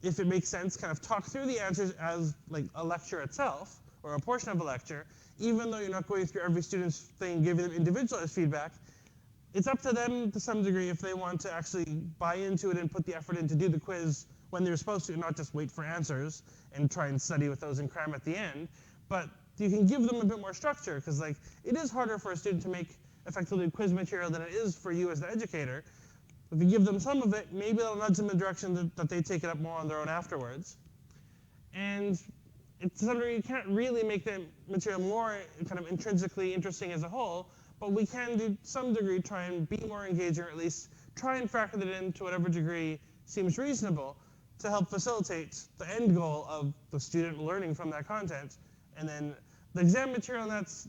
if it makes sense, kind of talk through the answers as like a lecture itself, or a portion of a lecture, even though you're not going through every student's thing, giving them individualized feedback. It's up to them to some degree if they want to actually buy into it and put the effort in to do the quiz when they're supposed to, and not just wait for answers and try and study with those and cram at the end. But you can give them a bit more structure, because like it is harder for a student to make effectively quiz material than it is for you as the educator. If you give them some of it, maybe it'll nudge them in the direction that they take it up more on their own afterwards. And to some degree, you can't really make the material more kind of intrinsically interesting as a whole, but we can, to some degree, try and be more engaging, or at least try and factor that in to whatever degree seems reasonable to help facilitate the end goal of the student learning from that content. And then the exam material, that's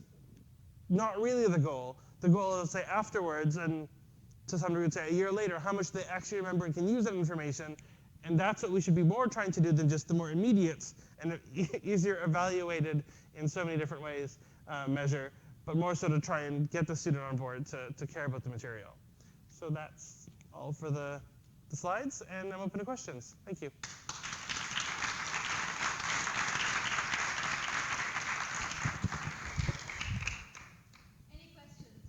not really the goal. The goal is, say, afterwards, and to some degree, say, a year later, how much they actually remember and can use that information. And that's what we should be more trying to do than just the more immediate and easier evaluated in so many different ways measure, but more so to try and get the student on board to care about the material. So that's all for the slides, and I'm open to questions. Thank you. Any questions?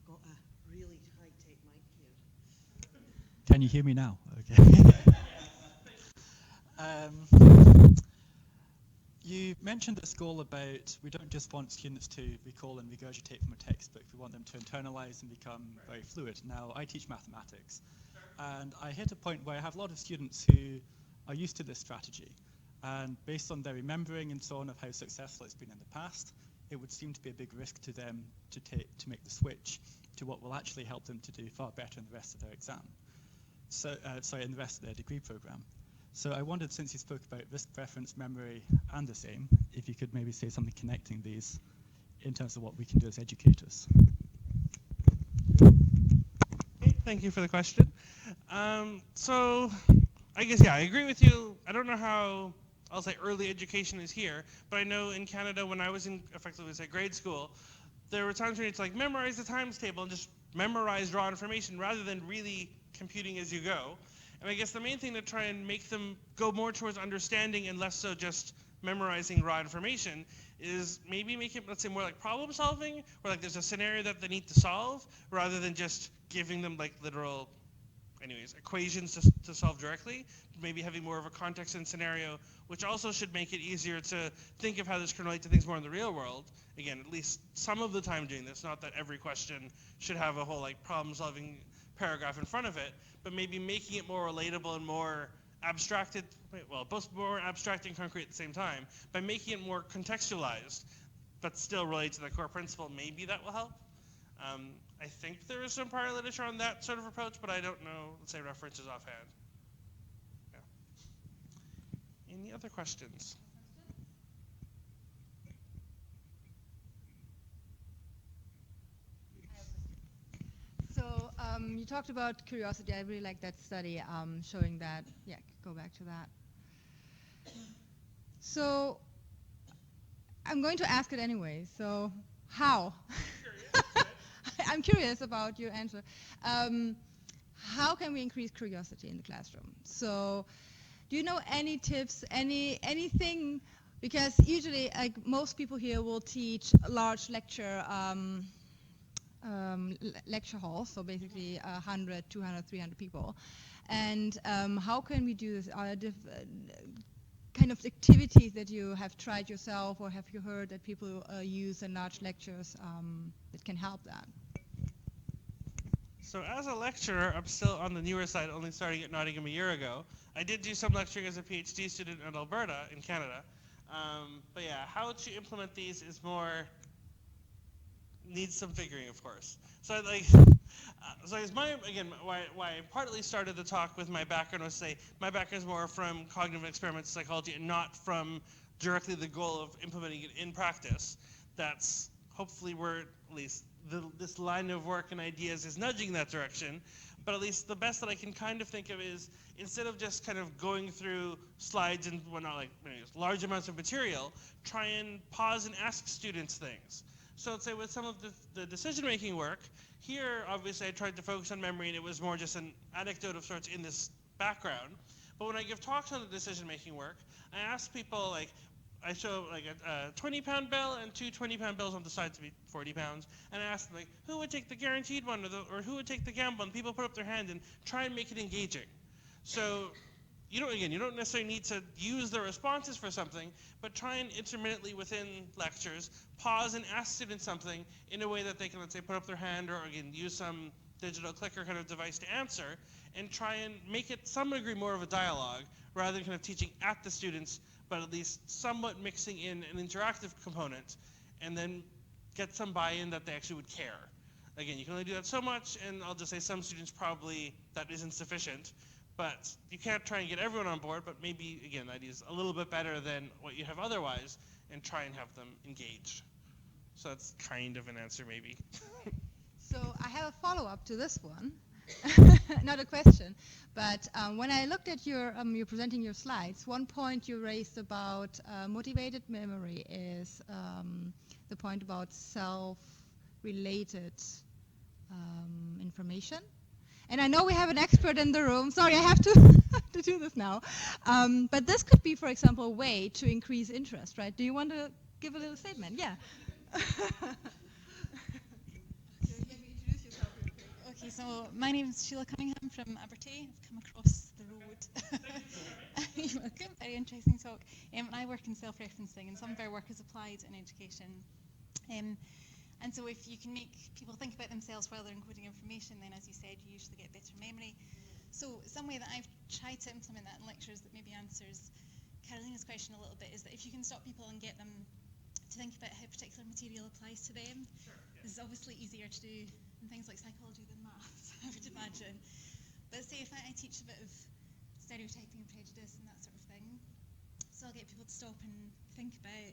Got a really high-tech mic here. Can you hear me now? Okay. You mentioned this goal about we don't just want students to recall and regurgitate from a textbook, we want them to internalize and become very fluid. Now, I teach mathematics, and I hit a point where I have a lot of students who are used to this strategy, and based on their remembering and so on of how successful it's been in the past, it would seem to be a big risk to them to make the switch to what will actually help them to do far better in the rest of their exam. So, in the rest of their degree program. So I wondered, since you spoke about risk preference, memory, and the same, if you could maybe say something connecting these in terms of what we can do as educators. Okay, thank you for the question. So I guess, yeah, I agree with you. I don't know how, I'll say early education is here, but I know in Canada when I was in, effectively, say, grade school, there were times when it's like memorize the times table and just memorize raw information rather than really computing as you go. And I guess the main thing to try and make them go more towards understanding and less so just memorizing raw information is maybe make it, let's say, more like problem solving, where like there's a scenario that they need to solve rather than just giving them like literal, equations to solve directly. Maybe having more of a context and scenario, which also should make it easier to think of how this can relate to things more in the real world. Again, at least some of the time doing this, not that every question should have a whole like problem solving paragraph in front of it, but maybe making it more relatable and more abstracted, well, both more abstract and concrete at the same time, by making it more contextualized, but still relate to the core principle, maybe that will help. I think there is some prior literature on that sort of approach, but I don't know, let's say, references offhand. Yeah. Any other questions? So you talked about curiosity. I really like that study showing that. Yeah, go back to that. So I'm going to ask it anyway. So how? I'm curious about your answer. How can we increase curiosity in the classroom? So do you know any tips, anything? Because usually, like most people here will teach a large lecture lecture halls, so basically 100, 200, 300 people. And how can we do this? Are there kind of activities that you have tried yourself, or have you heard that people use in large lectures that can help that? So as a lecturer, I'm still on the newer side, only starting at Nottingham a year ago. I did do some lecturing as a PhD student in Alberta, in Canada. But yeah, how to implement these is more, needs some figuring, of course. So like, so it's why I partly started the talk with my background was say, my background is more from cognitive experimental psychology and not from directly the goal of implementing it in practice. That's hopefully where at least this line of work and ideas is nudging that direction. But at least the best that I can kind of think of is, instead of just kind of going through slides and whatnot, like large amounts of material, try and pause and ask students things. So let's say with some of the decision-making work, here obviously I tried to focus on memory and it was more just an anecdote of sorts in this background. But when I give talks on the decision-making work, I ask people, like, I show like a 20-pound bill and two 20-pound bills on the side to be 40 pounds, and I ask them, like, who would take the guaranteed one or who would take the gamble? And people put up their hand and try and make it engaging. So you don't necessarily need to use the responses for something, but try and intermittently within lectures pause and ask students something in a way that they can, let's say, put up their hand or again use some digital clicker kind of device to answer, and try and make it some degree more of a dialogue rather than kind of teaching at the students, but at least somewhat mixing in an interactive component, and then get some buy-in that they actually would care. Again, you can only do that so much, and I'll just say some students probably that isn't sufficient, but you can't try and get everyone on board, but maybe, again, that is a little bit better than what you have otherwise, and try and have them engaged. So that's kind of an answer, maybe. So I have a follow-up to this one. Not a question, but when I looked at you're presenting your slides, one point you raised about motivated memory is the point about self-related information. And I know we have an expert in the room. Sorry, I have to, to do this now. But this could be, for example, a way to increase interest, right? Do you want to give a little statement? Yeah. Okay, so my name is Sheila Cunningham from Abertay. I've come across the road. You're welcome. Very interesting talk. And I work in self-referencing, and some of our work is applied in education. And so if you can make people think about themselves while they're encoding information, then as you said, you usually get better memory. So some way that I've tried to implement that in lectures that maybe answers Carolina's question a little bit is that if you can stop people and get them to think about how particular material applies to them, this is obviously easier to do in things like psychology than maths, I would imagine. But say if I teach a bit of stereotyping and prejudice and that sort of thing, so I'll get people to stop and think about,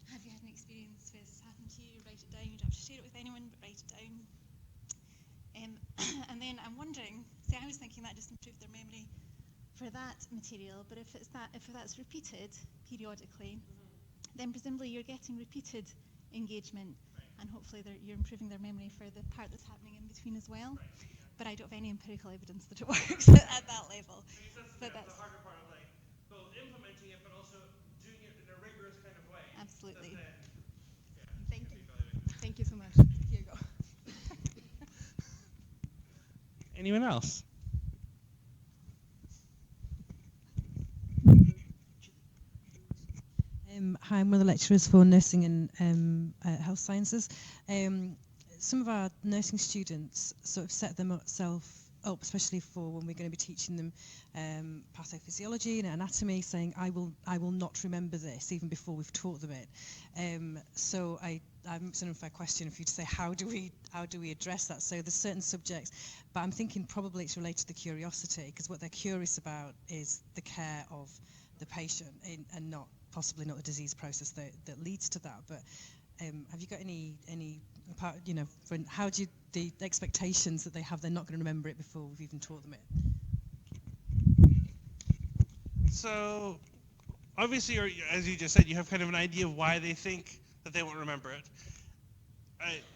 have you had an experience where this happened to you? Write it down. You don't have to share it with anyone, but write it down. And then I'm wondering, I was thinking that just improved their memory for that material, but if that's repeated periodically, then presumably you're getting repeated engagement, and hopefully you're improving their memory for the part that's happening in between as well. But I don't have any empirical evidence that it works at that level. But that's the harder part of like both implementing it, but also doing it in a rigorous kind of way. Absolutely. Thank you. Thank you so much. Here you go. Anyone else? Hi, I'm one of the lecturers for nursing and health sciences. Some of our nursing students sort of set themselves up, especially for when we're going to be teaching them pathophysiology and anatomy, saying, I will not remember this even before we've taught them it. So it's an unfair question for you to say, how do we address that? So there's certain subjects, but I'm thinking probably it's related to the curiosity, because what they're curious about is the care of the patient and possibly not the disease process that leads to that. But have you got any part, for how do the expectations that they have, they're not going to remember it before we've even taught them it? So obviously, as you just said, you have kind of an idea of why they think that they won't remember it.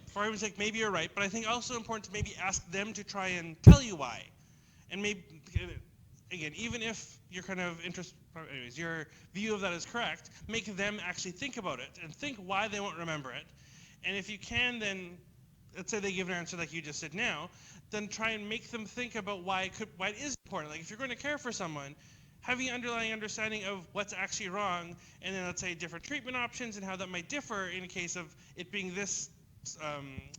For argument's sake, maybe you're right, but I think also important to maybe ask them to try and tell you why. And maybe, again, even if your kind of your view of that is correct, make them actually think about it and think why they won't remember it. And if you can, then let's say they give an answer like you just did now, then try and make them think about why it is important. Like if you're going to care for someone, having an underlying understanding of what's actually wrong, and then let's say different treatment options and how that might differ in a case of it being this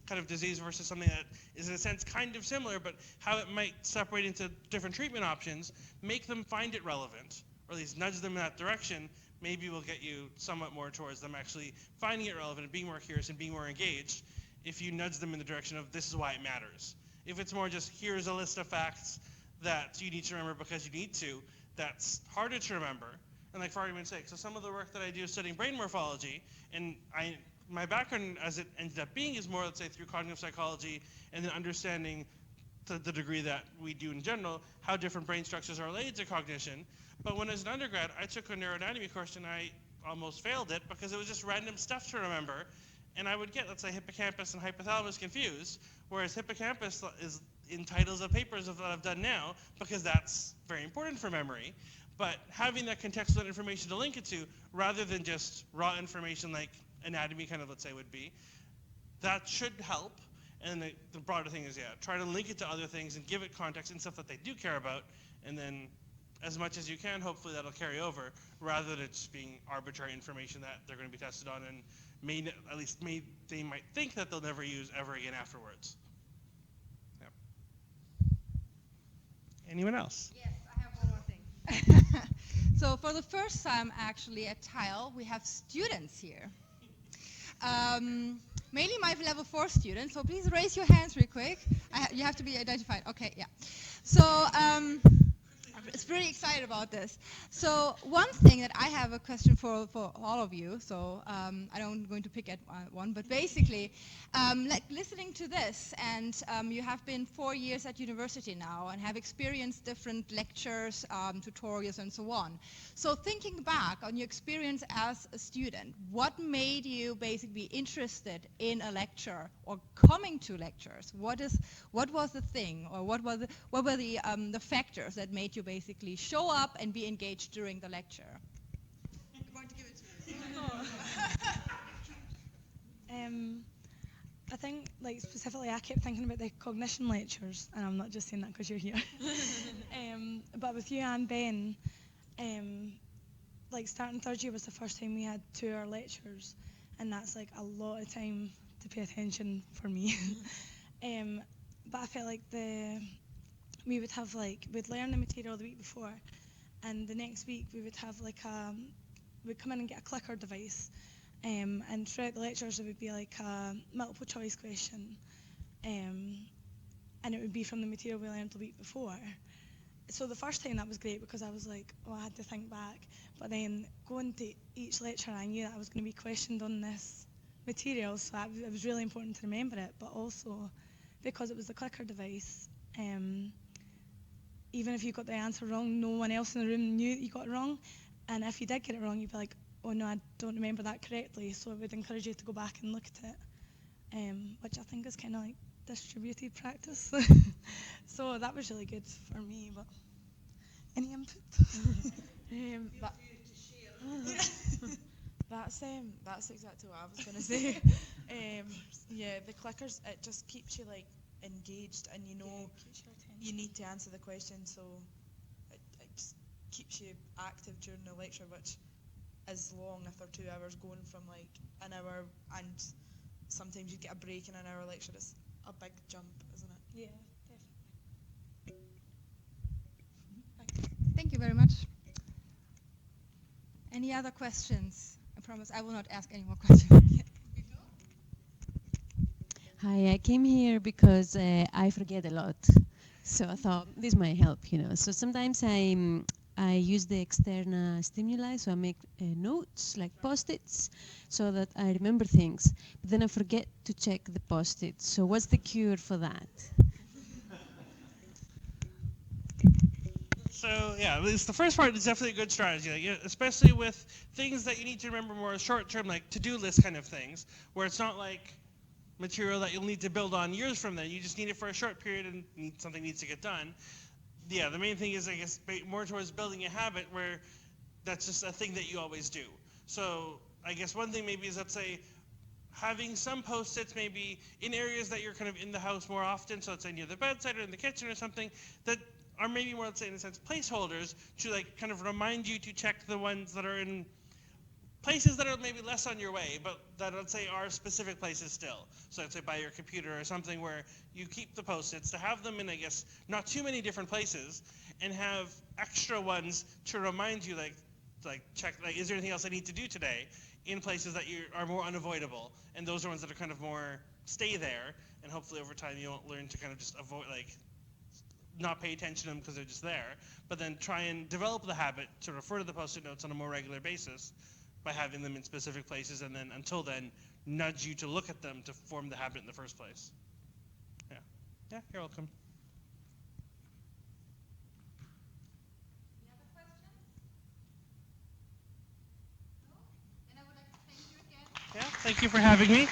kind of disease versus something that is in a sense kind of similar, but how it might separate into different treatment options, make them find it relevant, or at least nudge them in that direction. Maybe we'll get you somewhat more towards them actually finding it relevant and being more curious and being more engaged if you nudge them in the direction of this is why it matters. If it's more just here's a list of facts that you need to remember because you need to, that's harder to remember, And like for argument's sake, so some of the work that I do studying brain morphology, and my background as it ended up being is more, let's say, through cognitive psychology and then understanding to the degree that we do in general, how different brain structures are related to cognition. But when I was an undergrad, I took a neuroanatomy course and I almost failed it because it was just random stuff to remember. And I would get, let's say, hippocampus and hypothalamus confused, whereas hippocampus is in titles of papers that I've done now because that's very important for memory. But having that contextual information to link it to, rather than just raw information like anatomy kind of, let's say, would be, that should help. And the broader thing is, try to link it to other things and give it context and stuff that they do care about. And then as much as you can, hopefully that'll carry over, rather than it just being arbitrary information that they're going to be tested on and they might think that they'll never use ever again afterwards. Yeah. Anyone else? Yes, I have one more thing. So for the first time, actually, at Tile, we have students here. Mainly my level 4 students, so please raise your hands real quick. You have to be identified. Okay, yeah. So it's pretty excited about this. So one thing that I have a question for all of you, so I don't going to pick at one, but basically, like listening to this, and you have been 4 years at university now and have experienced different lectures, tutorials, and so on. So thinking back on your experience as a student, what made you basically interested in a lecture or coming to lectures? What was the thing, or what were the factors that made you basically show up and be engaged during the lecture? I'm going to give it to you. I think, like, specifically, I kept thinking about the cognition lectures, and I'm not just saying that because you're here. But with you and Ben, like, starting third year was the first time we had 2-hour lectures, and that's like a lot of time to pay attention for me. But I felt like we would have, like, we'd learn the material the week before, and the next week we would have like we'd come in and get a clicker device, and throughout the lectures it would be like a multiple choice question, and it would be from the material we learned the week before. So the first time that was great because I was like, oh, I had to think back, but then going to each lecture I knew that I was going to be questioned on this material, so it was really important to remember it, but also because it was the clicker device, even if you got the answer wrong, no one else in the room knew that you got it wrong. And if you did get it wrong, you'd be like, oh no, I don't remember that correctly. So it would encourage you to go back and look at it, which I think is kind of like distributed practice. So that was really good for me. But any input? That's exactly what I was going to say. Yeah, the clickers, it just keeps you like engaged, and you know you need to answer the question, so it just keeps you active during the lecture, which is long if they're 2 hours, going from like an hour, and sometimes you get a break in an hour lecture. It's a big jump, isn't it? Yeah, definitely. Thank you very much. Any other questions? I promise I will not ask any more questions. Hi, I came here because I forget a lot. So I thought this might help, So sometimes I use the external stimuli, so I make notes, like post-its, so that I remember things. But then I forget to check the post-its. So what's the cure for that? So yeah, at least the first part is definitely a good strategy, like, especially with things that you need to remember more short-term, like to-do list kind of things, where it's not like material that you'll need to build on years from then. You just need it for a short period and something needs to get done. Yeah, the main thing is, I guess, more towards building a habit where that's just a thing that you always do. So I guess one thing maybe is, let's say, having some post-its maybe in areas that you're kind of in the house more often, so let's say near the bedside or in the kitchen or something, that are maybe more, let's say, in a sense, placeholders to like kind of remind you to check the ones that are in places that are maybe less on your way, but that, let's say, are specific places still. So let's say by your computer or something where you keep the post-its, to have them in, I guess, not too many different places, and have extra ones to remind you, like check, like, is there anything else I need to do today, in places that you are more unavoidable, and those are ones that are kind of more stay there, and hopefully over time you won't learn to kind of just avoid, like, not pay attention to them because they're just there, but then try and develop the habit to refer to the Post-it notes on a more regular basis by having them in specific places, and then until then, nudge you to look at them to form the habit in the first place. Yeah, yeah, you're welcome. Any other questions? No? Then I would like to thank you again. Yeah, thank you for having me.